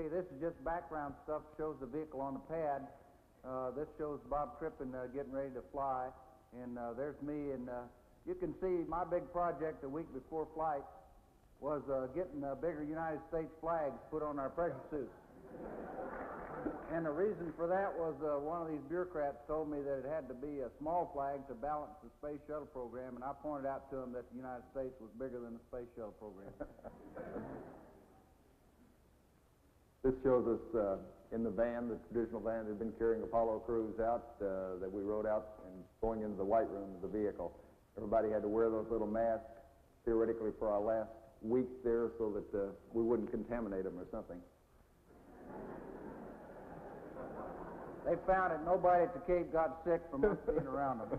Okay, this is just background stuff, shows the vehicle on the pad. This shows Bob Crippen getting ready to fly, and there's me, and you can see my big project a week before flight was getting bigger United States flags put on our pressure suits. And the reason for that was one of these bureaucrats told me that it had to be a small flag to balance the Space Shuttle program, and I pointed out to him that the United States was bigger than the Space Shuttle program. This shows us in the van, the traditional van that had been carrying Apollo crews out, that we rode out and going into the white room of the vehicle. Everybody had to wear those little masks, theoretically, for our last week there so that we wouldn't contaminate them or something. They found that nobody at the Cape got sick from us being around them.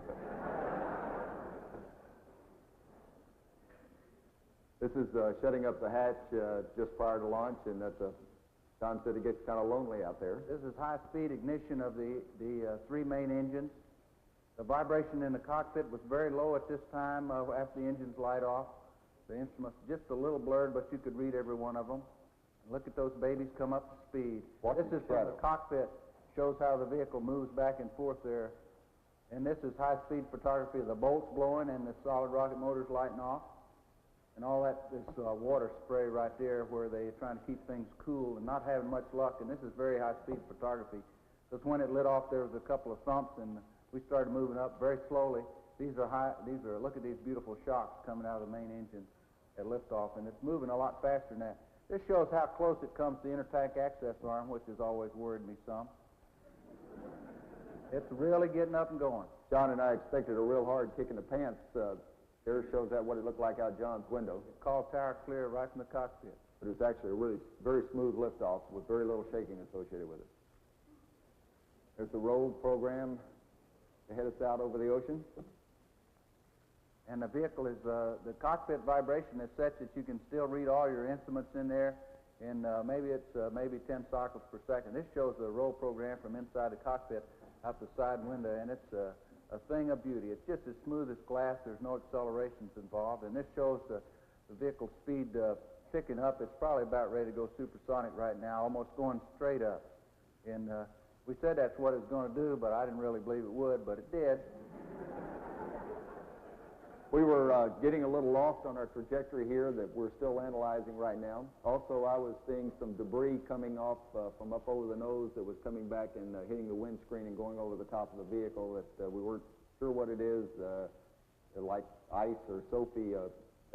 This is shutting up the hatch just prior to launch, and that's John said it gets kind of lonely out there. This is high-speed ignition of the three main engines. The vibration in the cockpit was very low at this time after the engines light off. The instruments just a little blurred, but you could read every one of them. And look at those babies come up to speed. This is from the cockpit. Shows how the vehicle moves back and forth there. And this is high-speed photography of the bolts blowing and the solid rocket motors lighting off. And all that, this water spray right there where they're trying to keep things cool and not having much luck. And this is very high-speed photography. Because when it lit off, there was a couple of thumps, and we started moving up very slowly. These are, look at these beautiful shocks coming out of the main engine at liftoff, and it's moving a lot faster than that. This shows how close it comes to the intertank access arm, which has always worried me some. It's really getting up and going. John and I expected a real hard kick in the pants. There shows that what it looked like out John's window. It's called tower clear right from the cockpit. But it was actually a really very smooth liftoff with very little shaking associated with it. There's the roll program to head us out over the ocean. And the vehicle is, the cockpit vibration is such that you can still read all your instruments in there, and maybe it's maybe 10 cycles per second. This shows the roll program from inside the cockpit out the side window, and it's a thing of beauty. It's just as smooth as glass. There's no accelerations involved, and this shows the vehicle speed picking up. It's probably about ready to go supersonic right now, almost going straight up. And we said that's what it was going to do, but I didn't really believe it would, but it did. We were getting a little lost on our trajectory here that we're still analyzing right now. Also, I was seeing some debris coming off from up over the nose that was coming back and hitting the windscreen and going over the top of the vehicle that we weren't sure what it is, like ice or soapy.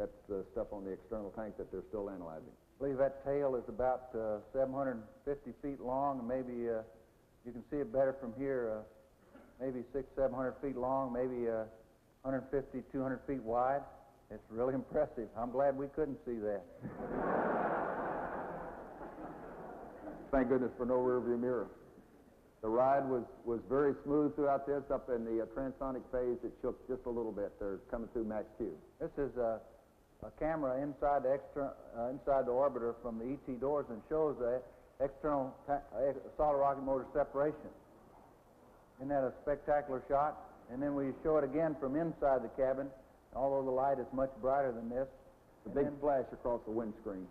That's the stuff on the external tank that they're still analyzing. I believe that tail is about 750 feet long, and maybe you can see it better from here, maybe 600-700 feet long, maybe 150, 200 feet wide. It's really impressive. I'm glad we couldn't see that. Thank goodness for no rearview mirror. The ride was very smooth throughout this. Up in the transonic phase, it shook just a little bit. They're coming through Max Q. This is a camera inside the inside the orbiter from the ET doors and shows the external solid rocket motor separation. Isn't that a spectacular shot? And then we show it again from inside the cabin, although the light is much brighter than this. The big flash across the windscreen.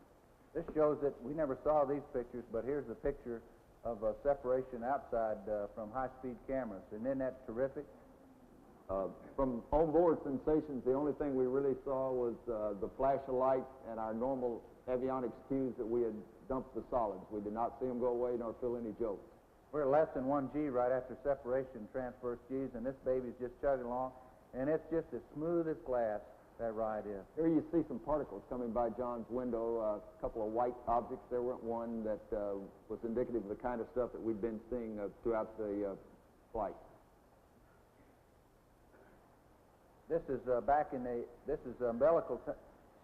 This shows that we never saw these pictures, but here's the picture of separation outside from high-speed cameras. And isn't that terrific? From onboard sensations, the only thing we really saw was the flash of light and our normal avionics cues that we had dumped the solids. We did not see them go away nor feel any jolts. We're less than 1 G right after separation, transverse Gs, and this baby's just chugging along, and it's just as smooth as glass, that ride is. Here you see some particles coming by John's window, a couple of white objects. There went one that was indicative of the kind of stuff that we'd been seeing throughout the flight. This is this is umbilical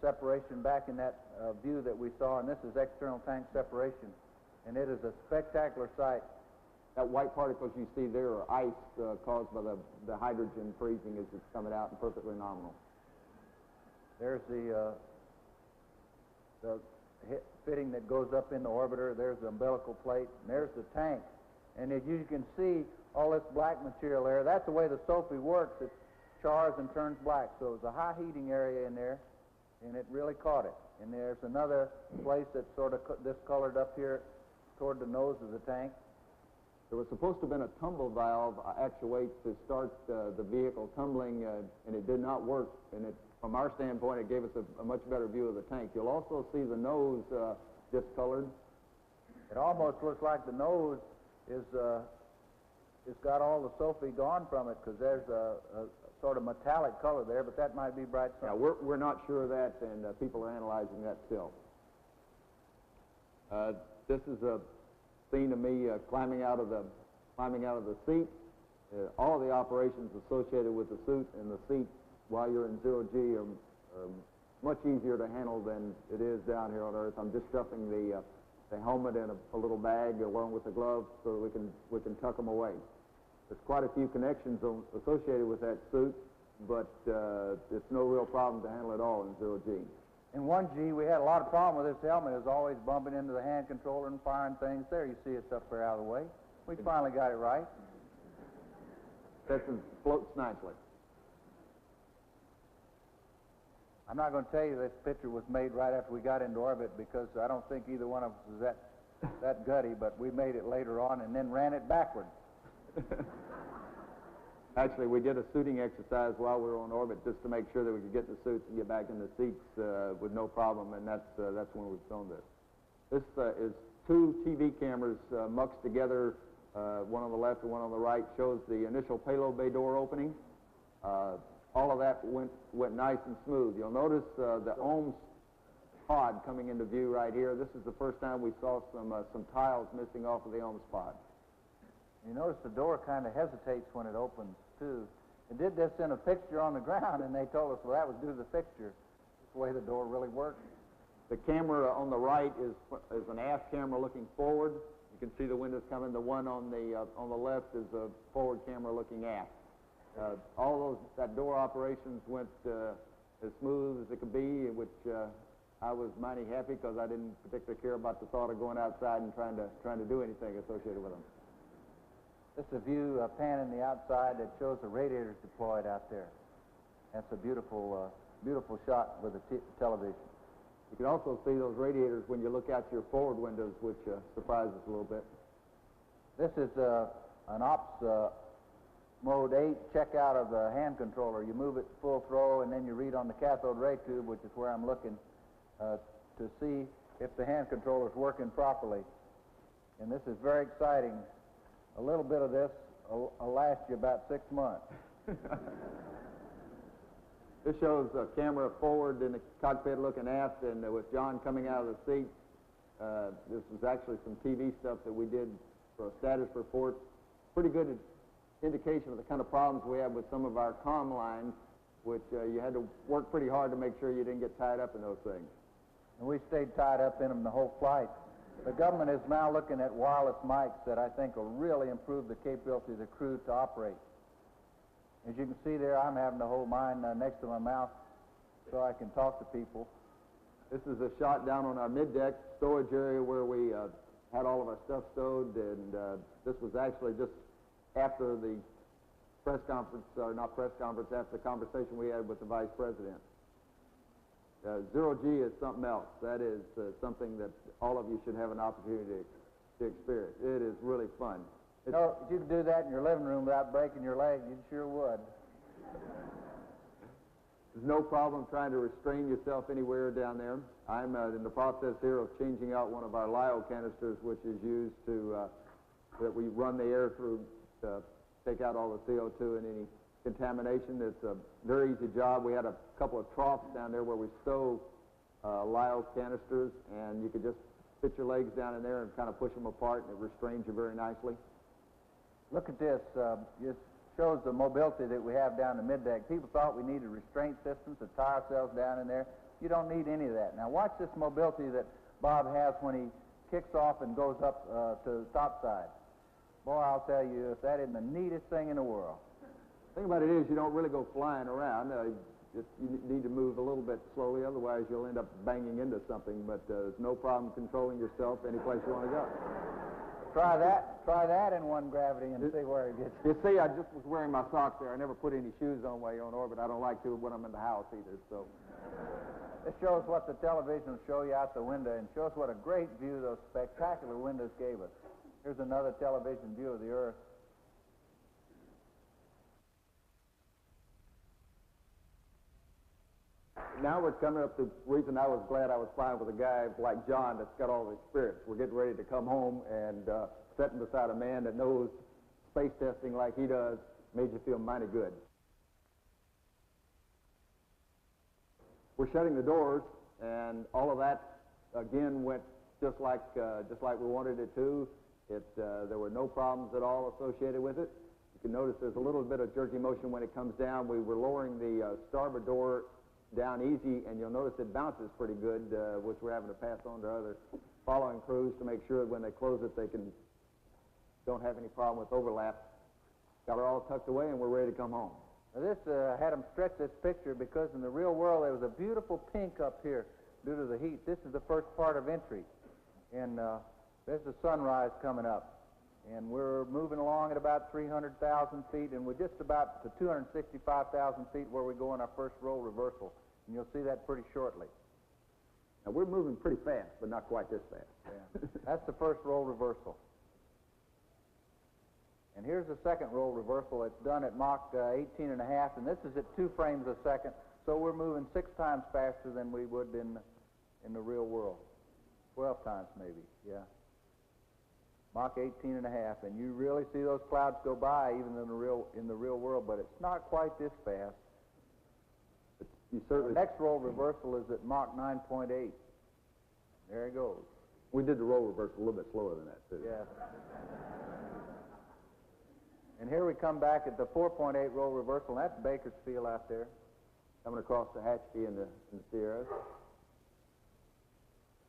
separation back in that view that we saw, and this is external tank separation, and it is a spectacular sight. That white particles you see there are ice caused by the hydrogen freezing as it's coming out, and perfectly nominal. There's the fitting that goes up in the orbiter. There's the umbilical plate, and there's the tank. And as you can see, all this black material there, that's the way the Sophie works. It chars and turns black. So there's a high heating area in there, and it really caught it. And there's another place that's sort of discolored up here toward the nose of the tank. There was supposed to have been a tumble valve actuate to start the vehicle tumbling, and it did not work. And from our standpoint, it gave us a much better view of the tank. You'll also see the nose discolored. It almost looks like the nose is it's got all the sulfate gone from it, because there's a sort of metallic color there, but that might be bright sun. Yeah, we're not sure of that, and people are analyzing that still. This is a scene of me climbing out of the seat. All of the operations associated with the suit and the seat while you're in zero-G are much easier to handle than it is down here on Earth. I'm just stuffing the helmet in a little bag along with the gloves so that we can tuck them away. There's quite a few connections associated with that suit, but it's no real problem to handle it all in zero-G. In 1G, we had a lot of problem with this helmet. It was always bumping into the hand controller and firing things. There, you see it's up there out of the way. We finally got it right. That floats nicely. I'm not going to tell you this picture was made right after we got into orbit, because I don't think either one of us is that gutty, but we made it later on and then ran it backward. Actually, we did a suiting exercise while we were on orbit just to make sure that we could get in the suits and get back in the seats with no problem, and that's when we filmed this. This is two TV cameras muxed together, one on the left and one on the right, shows the initial payload bay door opening. All of that went nice and smooth. You'll notice the OMS pod coming into view right here. This is the first time we saw some tiles missing off of the OMS pod. You notice the door kind of hesitates when it opens, too. It did this in a fixture on the ground, and they told us, well, that was due to the fixture. That's the way the door really works. The camera on the right is an aft camera looking forward. You can see the windows coming. The one on the left is a forward camera looking aft. That door operations went as smooth as it could be, which I was mighty happy, because I didn't particularly care about the thought of going outside and trying to do anything associated with them. This is a view panning the outside that shows the radiators deployed out there. That's a beautiful, beautiful shot with the television. You can also see those radiators when you look out your forward windows, which surprises us a little bit. This is an ops mode 8 check out of the hand controller. You move it full throw, and then you read on the cathode ray tube, which is where I'm looking, to see if the hand controller is working properly. And this is very exciting. A little bit of this will last you about 6 months. This shows a camera forward in the cockpit looking aft, and with John coming out of the seat. This was actually some TV stuff that we did for a status report. Pretty good indication of the kind of problems we have with some of our comm lines, which you had to work pretty hard to make sure you didn't get tied up in those things. And we stayed tied up in them the whole flight. The government is now looking at wireless mics that I think will really improve the capability of the crew to operate. As you can see there, I'm having to hold mine next to my mouth so I can talk to people. This is a shot down on our mid-deck storage area where we had all of our stuff stowed, and this was actually just after the press conference, or not press conference, after the conversation we had with the Vice President. Zero-G is something else. That is something that all of you should have an opportunity to experience. It is really fun. You know, if you could do that in your living room without breaking your leg, you sure would. There's no problem trying to restrain yourself anywhere down there. I'm in the process here of changing out one of our LIO canisters, which is used that we run the air through to take out all the CO2 and any contamination. It's a very easy job. We had a couple of troughs down there where we stow LIO canisters, and you could just fit your legs down in there and kind of push them apart, and it restrains you very nicely. Look at this. It shows the mobility that we have down the mid-deck. People thought we needed restraint systems to tie ourselves down in there. You don't need any of that. Now watch this mobility that Bob has when he kicks off and goes up to the top side. Boy, I'll tell you, if that isn't the neatest thing in the world. The thing about it is you don't really go flying around. You need to move a little bit slowly, otherwise you'll end up banging into something, but there's no problem controlling yourself any place you want to go. Try that in one gravity and see where it gets. You see, I just was wearing my socks there. I never put any shoes on while you're on orbit. I don't like to when I'm in the house either, so. This shows what the television will show you out the window, and shows what a great view those spectacular windows gave us. Here's another television view of the Earth. Now we're coming up to the reason I was glad I was flying with a guy like John that's got all the experience. We're getting ready to come home, and sitting beside a man that knows space testing like he does made you feel mighty good. We're shutting the doors, and all of that again went just like we wanted it to. There were no problems at all associated with it. You can notice there's a little bit of jerky motion when it comes down. We were lowering the starboard door down easy, and you'll notice it bounces pretty good, which we're having to pass on to other following crews to make sure that when they close it, they don't have any problem with overlap. Got it all tucked away, and we're ready to come home. Now this had them stretch this picture because in the real world there was a beautiful pink up here due to the heat. This is the first part of entry, and there's the sunrise coming up, and we're moving along at about 300,000 feet, and we're just about to 265,000 feet where we go on our first roll reversal, and you'll see that pretty shortly. Now we're moving pretty fast, but not quite this fast. Yeah. That's the first roll reversal. And here's the second roll reversal. It's done at Mach 18.5, and this is at 2 frames a second, so we're moving 6 times faster than we would in the real world. 12 times maybe, yeah. Mach 18.5, and you really see those clouds go by even in the real world, but it's not quite this fast. You certainly. The next roll reversal is at Mach 9.8. There it goes. We did the roll reversal a little bit slower than that, too. Yeah. And here we come back at the 4.8 roll reversal, and that's Bakersfield out there. Coming across the hatch key in the Sierras.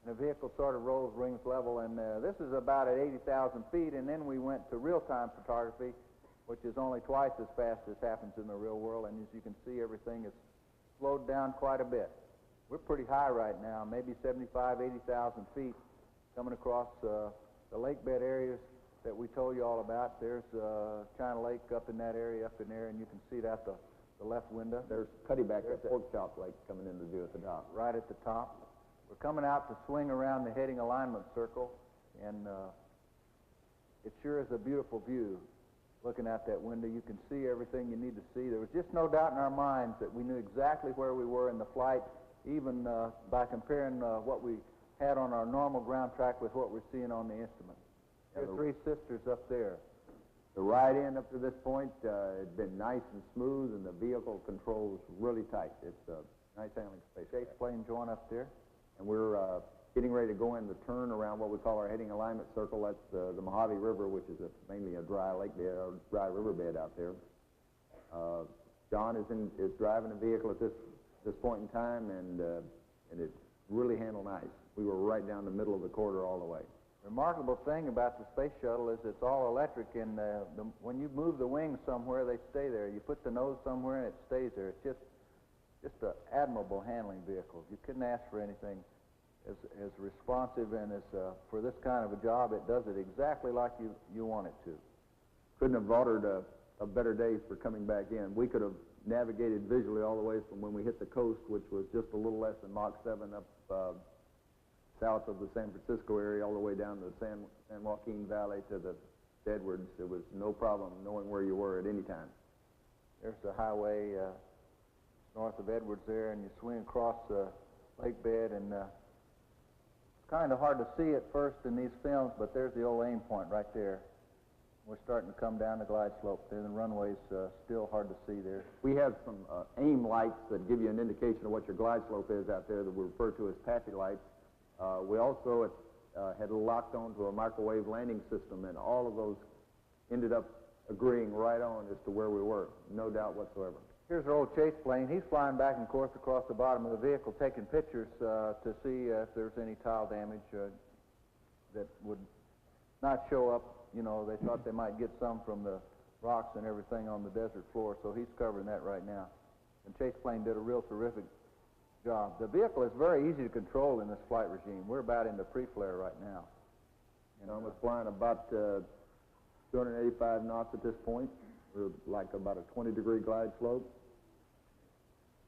And the vehicle sort of rolls wings level, and this is about at 80,000 feet, and then we went to real-time photography, which is only twice as fast as happens in the real world, and as you can see, everything is slowed down quite a bit. We're pretty high right now, maybe 75, 80,000 feet, coming across the lake bed areas that we told you all about. There's China Lake up in that area, up in there, and you can see it out the left window. There's Cuddyback, that Pork Chop Lake coming into view at the top. Right at the top. We're coming out to swing around the heading alignment circle, and it sure is a beautiful view. Looking out that window, you can see everything you need to see. There was just no doubt in our minds that we knew exactly where we were in the flight, even by comparing what we had on our normal ground track with what we're seeing on the instrument. There are 3 sisters up there. The ride-in up to this point had been nice and smooth, and the vehicle controls really tight. It's a nice handling space. Chase plane joint up there. And we're getting ready to go in the turn around what we call our heading alignment circle. That's the Mojave River, which is mainly a dry lake bed, or dry riverbed out there. John is driving the vehicle at this point in time, and it's really handled nice. We were right down the middle of the corridor all the way. The remarkable thing about the space shuttle is it's all electric, and when you move the wings somewhere, they stay there. You put the nose somewhere, and it stays there. It's just an admirable handling vehicle. You couldn't ask for anything as responsive, and as for this kind of a job, it does it exactly like you want it to. Couldn't have ordered a better day for coming back in. We could have navigated visually all the way from when we hit the coast, which was just a little less than Mach 7 up south of the San Francisco area, all the way down to the San Joaquin Valley to the Edwards. It was no problem knowing where you were at any time. There's the highway north of Edwards there, and you swing across the lake bed, and it's kind of hard to see at first in these films, but there's the old aim point right there. We're starting to come down the glide slope there. The runway's still hard to see there. We have some aim lights that give you an indication of what your glide slope is out there that we refer to as PASI lights. We also had locked onto a microwave landing system, and all of those ended up agreeing right on as to where we were, no doubt whatsoever. Here's our old chase plane. He's flying back and forth across the bottom of the vehicle, taking pictures to see if there's any tile damage that would not show up. You know, they thought they might get some from the rocks and everything on the desert floor, so he's covering that right now. And chase plane did a real terrific job. The vehicle is very easy to control in this flight regime. We're about into pre-flare right now. And I was flying about 285 knots at this point. We're like about a 20-degree glide slope.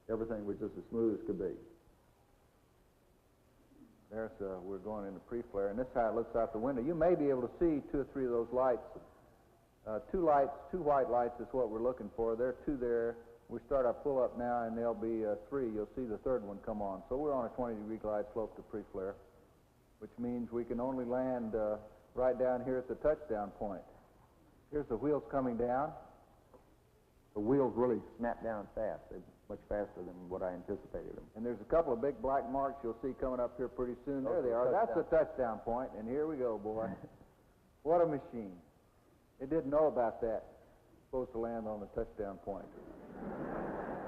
Everything was just as smooth as could be. we're going into pre-flare, and this is how it looks out the window. You may be able to see 2 or 3 of those lights. Two white lights is what we're looking for. There are 2 there. We start our pull-up now, and there'll be 3. You'll see the 3rd one come on. So we're on a 20-degree glide slope to pre-flare, which means we can only land right down here at the touchdown point. Here's the wheels coming down. The wheels really snap down fast. They're much faster than what I anticipated them. And there's a couple of big black marks you'll see coming up here pretty soon. There they are. That's the touchdown point, and here we go, boy. What a machine. It didn't know about that. Supposed to land on the touchdown point.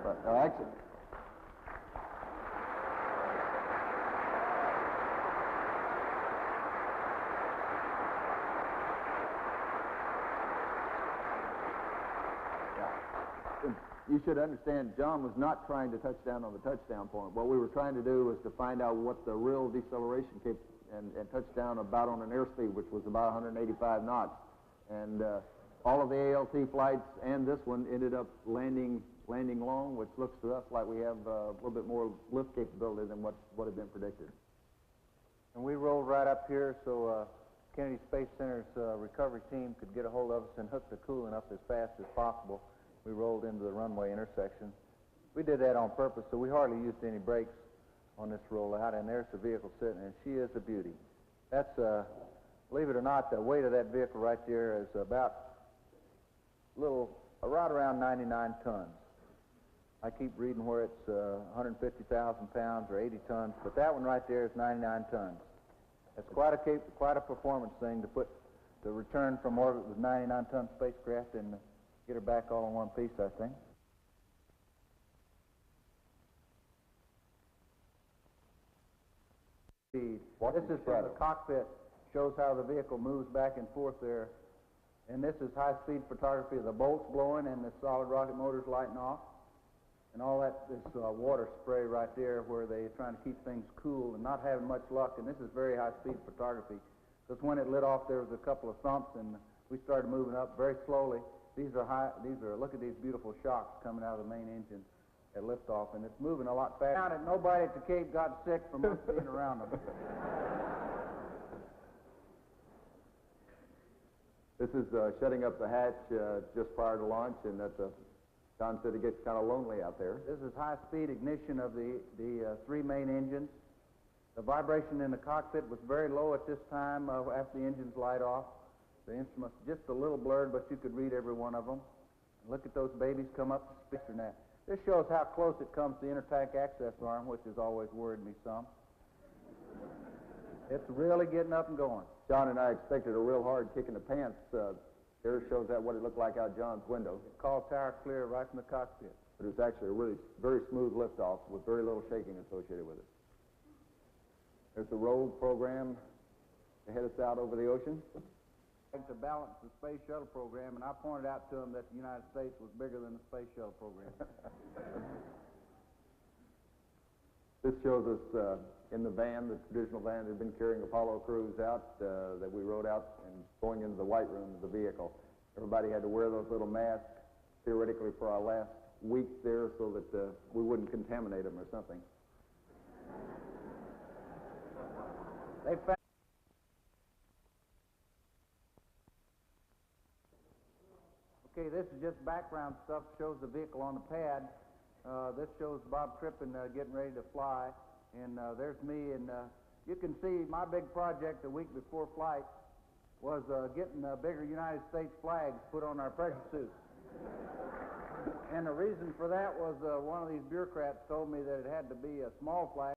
But actually, you should understand, John was not trying to touch down on the touchdown point. What we were trying to do was to find out what the real deceleration and touch down about on an airspeed, which was about 185 knots. And all of the ALT flights and this one ended up landing long, which looks to us like we have a little bit more lift capability than what had been predicted. And we rolled right up here so Kennedy Space Center's recovery team could get a hold of us and hook the coolant up as fast as possible. We rolled into the runway intersection. We did that on purpose, so we hardly used any brakes on this rollout, and there's the vehicle sitting, and she is a beauty. That's, believe it or not, the weight of that vehicle right there is about right around 99 tons. I keep reading where it's 150,000 pounds or 80 tons, but that one right there is 99 tons. That's quite a performance thing to return from orbit with 99-ton spacecraft and get her back all in one piece, I think. This is from the cockpit. Shows how the vehicle moves back and forth there. And this is high-speed photography of the bolts blowing and the solid rocket motors lighting off. And all that, this water spray right there where they're trying to keep things cool and not having much luck. And this is very high-speed photography. Because when it lit off, there was a couple of thumps, and we started moving up very slowly. Look at these beautiful shocks coming out of the main engine at liftoff, and it's moving a lot faster. Nobody at the Cape got sick from us being around them. This is shutting up the hatch just prior to launch, and John said it gets kind of lonely out there. This is high-speed ignition of the 3 main engines. The vibration in the cockpit was very low at this time after the engines light off. The instrument's just a little blurred, but you could read every one of them. Look at those babies come up the speaker now. This shows how close it comes to the intertank access arm, which has always worried me some. It's really getting up and going. John and I expected a real hard kick in the pants. Here shows that what it looked like out John's window. It's called tower clear right from the cockpit. But it was actually a really very smooth liftoff with very little shaking associated with it. There's the roll program to head us out over the ocean. To balance the Space Shuttle program, and I pointed out to them that the United States was bigger than the Space Shuttle program. This shows us in the van, the traditional van that had been carrying Apollo crews out, that we rode out and going into the white room of the vehicle. Everybody had to wear those little masks, theoretically, for our last week there so that we wouldn't contaminate them or something. They found Okay, this is just background stuff. Shows the vehicle on the pad. This shows Bob Crippen getting ready to fly. And there's me. And you can see my big project the week before flight was getting bigger United States flags put on our pressure suits. And the reason for that was one of these bureaucrats told me that it had to be a small flag.